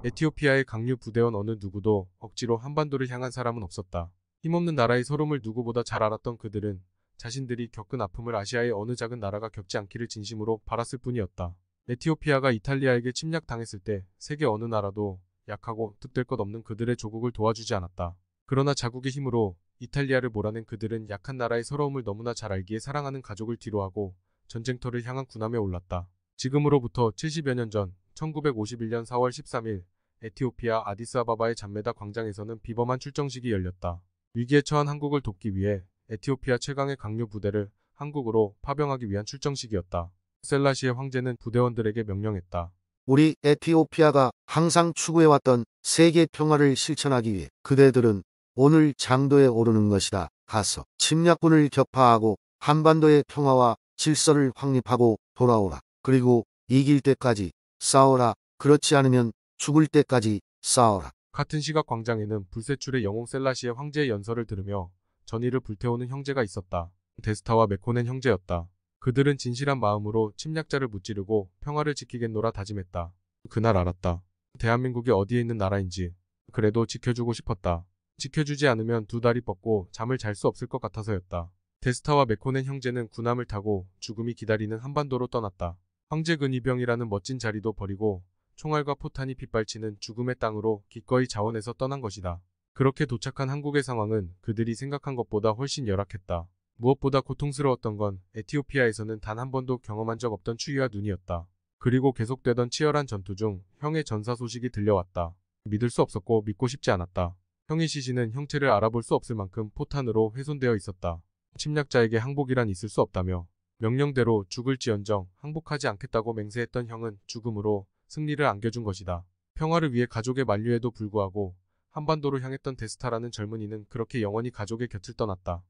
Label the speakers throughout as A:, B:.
A: 에티오피아의 강류 부대원 어느 누구도 억지로 한반도를 향한 사람은 없었다. 힘없는 나라의 서름을 누구보다 잘 알았던 그들은 자신들이 겪은 아픔을 아시아의 어느 작은 나라가 겪지 않기를 진심으로 바랐을 뿐이었다. 에티오피아가 이탈리아에게 침략당했을 때 세계 어느 나라도 약하고 득될 것 없는 그들의 조국을 도와주지 않았다. 그러나 자국의 힘으로 이탈리아를 몰아낸 그들은 약한 나라의 서러움을 너무나 잘 알기에 사랑하는 가족을 뒤로하고 전쟁터를 향한 군함에 올랐다. 지금으로부터 70여 년 전 1951년 4월 13일 에티오피아 아디스아바바의 잠메다 광장에서는 비범한 출정식이 열렸다. 위기에 처한 한국을 돕기 위해 에티오피아 최강의 강류 부대를 한국으로 파병하기 위한 출정식이었다. 셀라시의 황제는 부대원들에게 명령했다.
B: 우리 에티오피아가 항상 추구해왔던 세계 평화를 실천하기 위해 그대들은 오늘 장도에 오르는 것이다. 가서 침략군을 격파하고 한반도의 평화와 질서를 확립하고 돌아오라. 그리고 이길 때까지 싸워라. 그렇지 않으면 죽을 때까지 싸워라.
A: 같은 시각 광장에는 불세출의 영웅 셀라시의 황제의 연설을 들으며 전의를 불태우는 형제가 있었다. 데스타와 메코넨 형제였다. 그들은 진실한 마음으로 침략자를 무찌르고 평화를 지키겠노라 다짐했다. 그날 알았다. 대한민국이 어디에 있는 나라인지. 그래도 지켜주고 싶었다. 지켜주지 않으면 두 다리 뻗고 잠을 잘 수 없을 것 같아서였다. 데스타와 메코넨 형제는 군함을 타고 죽음이 기다리는 한반도로 떠났다. 황제 근위병이라는 멋진 자리도 버리고 총알과 포탄이 빗발치는 죽음의 땅으로 기꺼이 자원해서 떠난 것이다. 그렇게 도착한 한국의 상황은 그들이 생각한 것보다 훨씬 열악했다. 무엇보다 고통스러웠던 건 에티오피아에서는 단 한 번도 경험한 적 없던 추위와 눈이었다. 그리고 계속되던 치열한 전투 중 형의 전사 소식이 들려왔다. 믿을 수 없었고 믿고 싶지 않았다. 형의 시신은 형체를 알아볼 수 없을 만큼 포탄으로 훼손되어 있었다. 침략자에게 항복이란 있을 수 없다며 명령대로 죽을지언정 항복하지 않겠다고 맹세했던 형은 죽음으로 승리를 안겨준 것이다. 평화를 위해 가족의 만류에도 불구하고 한반도로 향했던 데스타라는 젊은이는 그렇게 영원히 가족의 곁을 떠났다.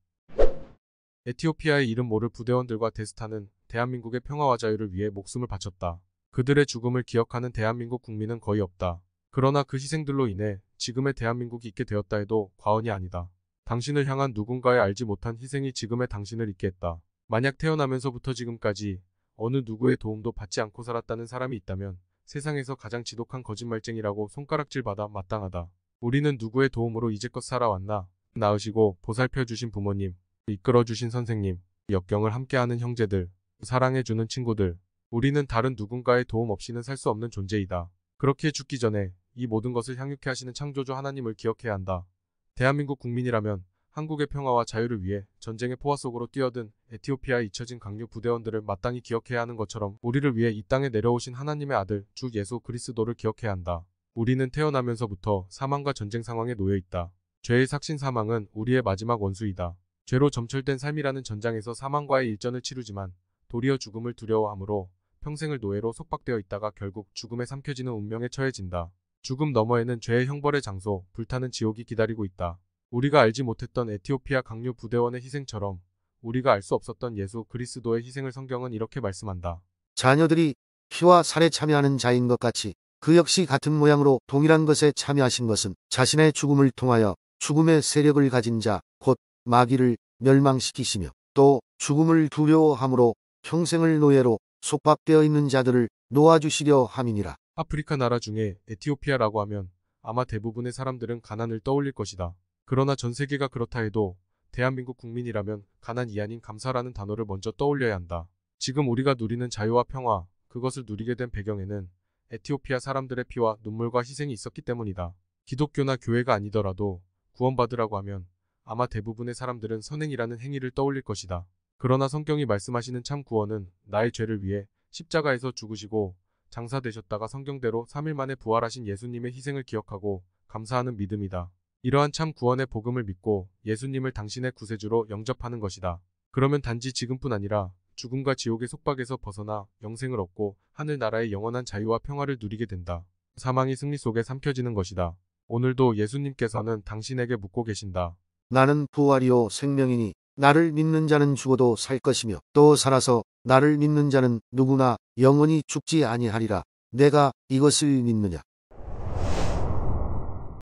A: 에티오피아의 이름 모를 부대원들과 데스타는 대한민국의 평화와 자유를 위해 목숨을 바쳤다. 그들의 죽음을 기억하는 대한민국 국민은 거의 없다. 그러나 그 희생들로 인해 지금의 대한민국이 있게 되었다 해도 과언이 아니다. 당신을 향한 누군가의 알지 못한 희생이 지금의 당신을 있게 했다. 만약 태어나면서부터 지금까지 어느 누구의 도움도 받지 않고 살았다는 사람이 있다면 세상에서 가장 지독한 거짓말쟁이라고 손가락질받아 마땅하다. 우리는 누구의 도움으로 이제껏 살아왔나? 낳으시고 보살펴주신 부모님, 이끌어주신 선생님, 역경을 함께하는 형제들, 사랑해주는 친구들. 우리는 다른 누군가의 도움 없이는 살 수 없는 존재이다. 그렇게 죽기 전에 이 모든 것을 향유케 하시는 창조주 하나님을 기억해야 한다. 대한민국 국민이라면 한국의 평화와 자유를 위해 전쟁의 포화 속으로 뛰어든 에티오피아에 잊혀진 강류 부대원들을 마땅히 기억해야 하는 것처럼 우리를 위해 이 땅에 내려오신 하나님의 아들 주 예수 그리스도를 기억해야 한다. 우리는 태어나면서부터 사망과 전쟁 상황에 놓여 있다. 죄의 삭신 사망은 우리의 마지막 원수이다. 죄로 점철된 삶이라는 전장에서 사망과의 일전을 치르지만 도리어 죽음을 두려워하므로 평생을 노예로 속박되어 있다가 결국 죽음에 삼켜지는 운명에 처해진다. 죽음 너머에는 죄의 형벌의 장소, 불타는 지옥이 기다리고 있다. 우리가 알지 못했던 에티오피아 강류 부대원의 희생처럼 우리가 알 수 없었던 예수 그리스도의 희생을 성경은 이렇게 말씀한다.
B: 자녀들이 피와 살에 참여하는 자인 것 같이 그 역시 같은 모양으로 동일한 것에 참여하신 것은 자신의 죽음을 통하여 죽음의 세력을 가진 자, 곧 마귀를 멸망시키시며 또 죽음을 두려워함으로 평생을 노예로 속박되어 있는 자들을 놓아주시려 함이니라.
A: 아프리카 나라 중에 에티오피아라고 하면 아마 대부분의 사람들은 가난을 떠올릴 것이다. 그러나 전 세계가 그렇다 해도 대한민국 국민이라면 가난이 아닌 감사라는 단어를 먼저 떠올려야 한다. 지금 우리가 누리는 자유와 평화, 그것을 누리게 된 배경에는 에티오피아 사람들의 피와 눈물과 희생이 있었기 때문이다. 기독교나 교회가 아니더라도 구원받으라고 하면 아마 대부분의 사람들은 선행이라는 행위를 떠올릴 것이다. 그러나 성경이 말씀하시는 참 구원은 나의 죄를 위해 십자가에서 죽으시고 장사되셨다가 성경대로 3일 만에 부활하신 예수님의 희생을 기억하고 감사하는 믿음이다. 이러한 참 구원의 복음을 믿고 예수님을 당신의 구세주로 영접하는 것이다. 그러면 단지 지금뿐 아니라 죽음과 지옥의 속박에서 벗어나 영생을 얻고 하늘나라의 영원한 자유와 평화를 누리게 된다. 사망이 승리 속에 삼켜지는 것이다. 오늘도 예수님께서는 당신에게 묻고 계신다.
B: 나는 부활이요 생명이니 나를 믿는 자는 죽어도 살 것이며 또 살아서 나를 믿는 자는 누구나 영원히 죽지 아니하리라. 내가 이것을 믿느냐?